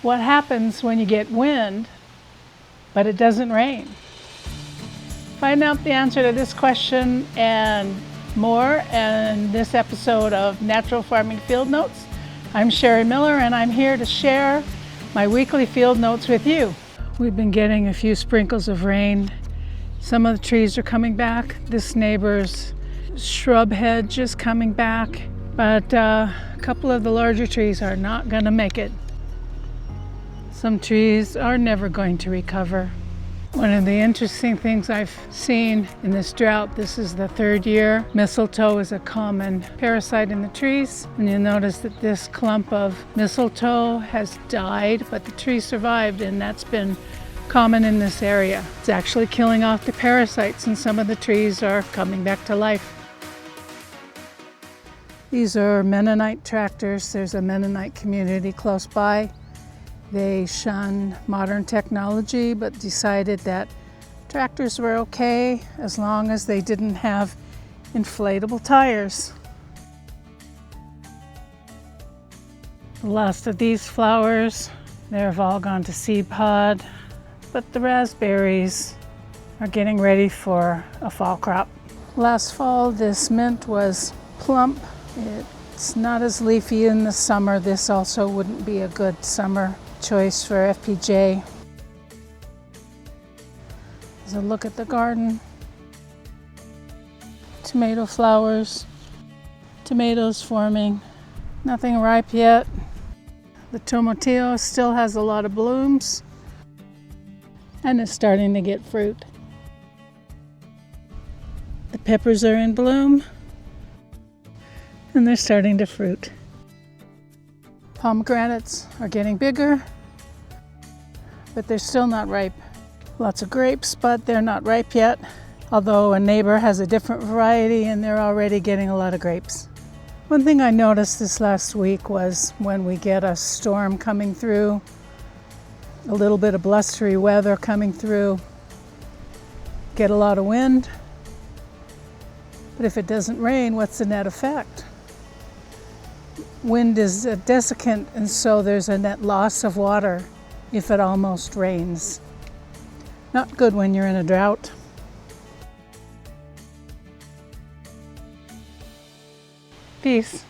What happens when you get wind, but it doesn't rain? Find out the answer to this question and more in this episode of Natural Farming Field Notes. I'm Sherry Miller and I'm here to share my weekly field notes with you. We've been getting a few sprinkles of rain. Some of the trees are coming back. This neighbor's shrub hedge is coming back, but a couple of the larger trees are not going to make it. Some trees are never going to recover. One of the interesting things I've seen in this drought, this is the third year, mistletoe is a common parasite in the trees. And you'll notice that this clump of mistletoe has died, but the tree survived, and that's been common in this area. It's actually killing off the parasites, and some of the trees are coming back to life. These are Mennonite tractors. There's a Mennonite community close by. They shun modern technology, but decided that tractors were okay as long as they didn't have inflatable tires. The last of these flowers, they've all gone to seed pod, but the raspberries are getting ready for a fall crop. Last fall, this mint was plump. It's not as leafy in the summer. This also wouldn't be a good summer choice for FPJ. As a look at the garden, tomato flowers, tomatoes forming, nothing ripe yet. The tomatillo still has a lot of blooms and is starting to get fruit. The peppers are in bloom and they're starting to fruit. Pomegranates are getting bigger, but they're still not ripe. Lots of grapes, but they're not ripe yet, although a neighbor has a different variety and they're already getting a lot of grapes. One thing I noticed this last week was when we get a storm coming through, a little bit of blustery weather coming through, get a lot of wind, but if it doesn't rain, what's the net effect? Wind is a desiccant, and so there's a net loss of water if it almost rains. Not good when you're in a drought. Peace.